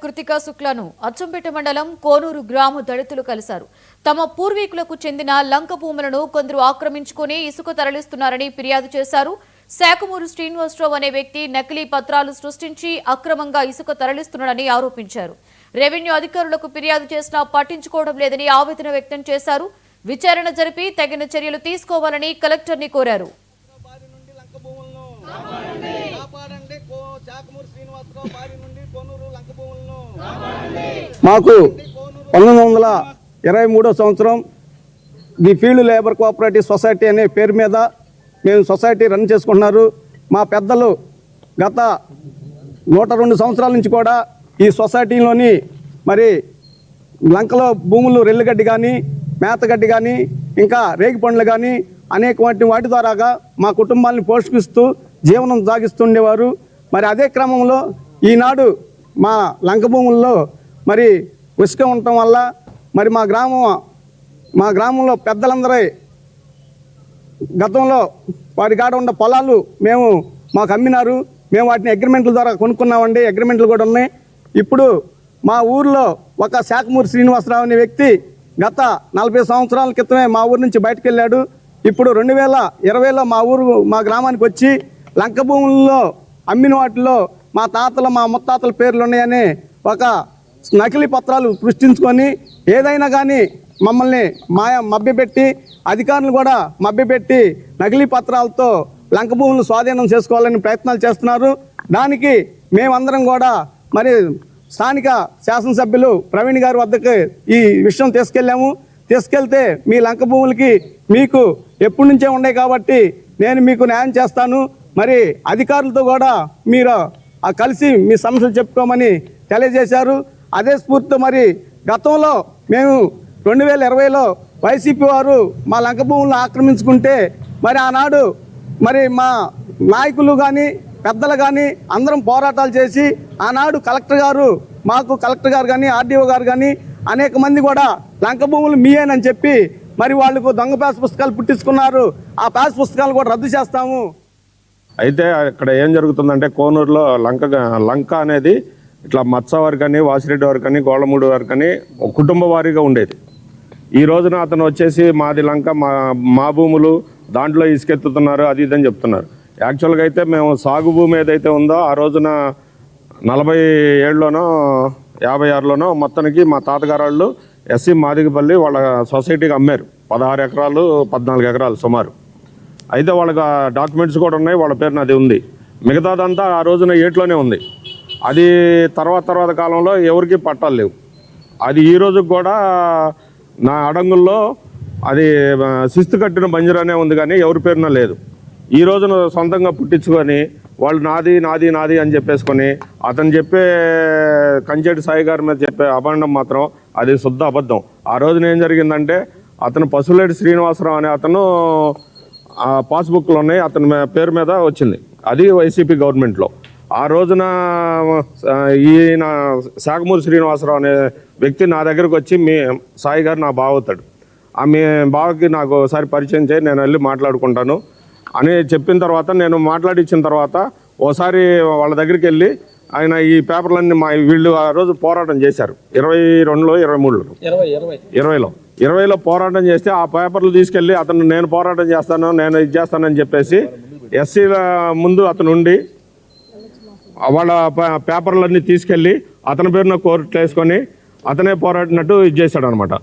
కృతికా శుక్లను అచ్చంపేట మండలం కోనూరు గ్రామ దళితులు కలిశారు. తమ పూర్వీకులకు చెందిన లంక భూములను కొందరు ఆక్రమించుకుని ఇసుక తరలిస్తున్నారని ఫిర్యాదు చేశారు. శాఖమూరు శ్రీనివాసరావు అనే వ్యక్తి నకిలీ పత్రాలు సృష్టించి అక్రమంగా ఇసుక తరలిస్తున్నాడని ఆరోపించారు. రెవెన్యూ అధికారులకు ఫిర్యాదు చేసినా పట్టించుకోవడం లేదని ఆవేదన వ్యక్తం చేశారు. విచారణ జరిపి తగిన చర్యలు తీసుకోవాలని కలెక్టర్ని కోరారు. మాకు 1923 సంవత్సరం the field labour cooperative society అనే పేరు మీద మేము సొసైటీ రన్ చేసుకుంటున్నారు. మా పెద్దలు గత 102 సంవత్సరాల నుంచి కూడా ఈ సొసైటీలోని మరి లంకలో భూములు రెల్లుగడ్డి కానీ మేతగడ్డి కానీ ఇంకా రేగి పండ్లు కానీ అనేకమైన వాటి ద్వారాగా మా కుటుంబాన్ని పోషిస్తూ జీవనం సాగిస్తుండేవారు. మరి అదే క్రమంలో ఈనాడు మా లంక భూముల్లో మరి ఉసుక ఉండటం వల్ల మరి మా గ్రామంలో పెద్దలందరూ గతంలో వారి కాడ ఉన్న పొలాలు మాకు అమ్మినారు. మేము వాటిని అగ్రిమెంట్ల ద్వారా కొనుక్కున్నామండి. అగ్రిమెంట్లు కూడా ఉన్నాయి. ఇప్పుడు మా ఊర్లో ఒక శాఖమూరు శ్రీనివాసరావు అనే వ్యక్తి గత 40 సంవత్సరాల క్రితమే మా ఊరు నుంచి బయటకు వెళ్ళాడు. ఇప్పుడు 2020లో మా గ్రామానికి వచ్చి లంక భూముల్లో అమ్మిన వాటిలో మా ముత్తాతల పేర్లు ఉన్నాయని ఒక నకిలీ పత్రాలు సృష్టించుకొని ఏదైనా కానీ మమ్మల్ని మభ్యపెట్టి అధికారులు కూడా మభ్యపెట్టి నకిలీ పత్రాలతో లంక భూములను స్వాధీనం చేసుకోవాలని ప్రయత్నాలు చేస్తున్నారు. దానికి మేమందరం కూడా మరి స్థానిక శాసనసభ్యులు ప్రవీణ్ గారి వద్దకు ఈ విషయం తీసుకెళ్తే మీ లంక భూములకి మీకు ఎప్పటి నుంచే ఉన్నాయి కాబట్టి నేను మీకు న్యాయం చేస్తాను, మరి అధికారులతో కూడా మీరు కలిసి మీ సమస్యలు చెప్పుకోమని తెలియజేశారు. అదే స్ఫూర్తితో మరి గతంలో మేము 2020లో వైసీపీ వారు మా లంక భూములను ఆక్రమించుకుంటే మరి ఆనాడు మరి మా నాయకులు కానీ పెద్దలు కానీ అందరం పోరాటాలు చేసి ఆనాడు కలెక్టర్ గారు కానీ ఆర్డీఓ గారు కానీ అనేక మంది కూడా లంక భూములు మీయేనని చెప్పి మరి వాళ్ళకు దొంగ పాస్ పుస్తకాలు పుట్టించుకున్నారు. ఆ పాస్ పుస్తకాలు కూడా రద్దు చేస్తాము. అయితే ఇక్కడ ఏం జరుగుతుందంటే కోనూరులో లంక అనేది ఇట్లా మత్స వారు కానీ వాసిరెడ్డి వారు కానీ గోళ్ళమూడి వారు కానీ కుటుంబ వారీగా ఉండేది. ఈ రోజున అతను వచ్చేసి మాది లంక మా భూములు దాంట్లో ఇసుకెత్తుతున్నారు అది ఇదని చెప్తున్నారు. యాక్చువల్గా అయితే మేము సాగు భూమి ఏదైతే ఉందో ఆ రోజున 47లోనో 56లోనో మొత్తానికి మా తాతగారు వాళ్ళు ఎస్సీ మాదిగపల్లి వాళ్ళ సొసైటీకి అమ్మారు. 16 ఎకరాలు 14 ఎకరాలు సుమారు. అయితే వాళ్ళకి డాక్యుమెంట్స్ కూడా ఉన్నాయి, వాళ్ళ పేరున అది ఉంది. మిగతాదంతా ఆ రోజున ఏట్లోనే ఉంది. అది తర్వాత కాలంలో ఎవరికి పట్టాలు లేవు. అది ఈ రోజుకి కూడా నా అడంగుల్లో అది శిస్తు కట్టిన బంజరానే ఉంది కానీ ఎవరి పేరున లేదు. ఈ రోజున సొంతంగా పుట్టించుకొని వాళ్ళు నాది అని చెప్పేసుకొని అతను చెప్పే కంచెటి సాయి గారి మీద చెప్పే అభండం మాత్రం అది శుద్ధ అబద్ధం. ఆ రోజున ఏం జరిగిందంటే అతను పసులేటి శ్రీనివాసరావు అనే అతను పాస్బుక్లు ఉన్నాయి, అతని పేరు మీద వచ్చింది. అది వైసీపీ గవర్నమెంట్లో. ఆ రోజున ఈయన శాఖమూరు శ్రీనివాసరావు అనే వ్యక్తి నా దగ్గరకు వచ్చి మీ సాయి గారు నా బావ అవుతాడు, మీ బావకి నాకు ఒకసారి పరిచయం చేయి, నేను వెళ్ళి మాట్లాడుకుంటాను అని చెప్పిన తర్వాత నేను మాట్లాడించిన తర్వాత ఓసారి వాళ్ళ దగ్గరికి వెళ్ళి ఆయన ఈ పేపర్లన్నీ వీళ్ళు ఆ రోజు పోరాటం చేశారు. 22లో 23లో 20లో పోరాటం చేస్తే ఆ పేపర్లు తీసుకెళ్ళి అతను నేను పోరాటం చేస్తాను నేను ఇది చేస్తానని చెప్పేసి ఎస్సీల ముందు అతను ఉండి వాళ్ళ పేపర్లన్నీ తీసుకెళ్ళి అతని పేరున కోర్టు వేసుకొని అతనే పోరాడినట్టు ఇది చేశాడు అనమాట.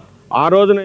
ఆ రోజున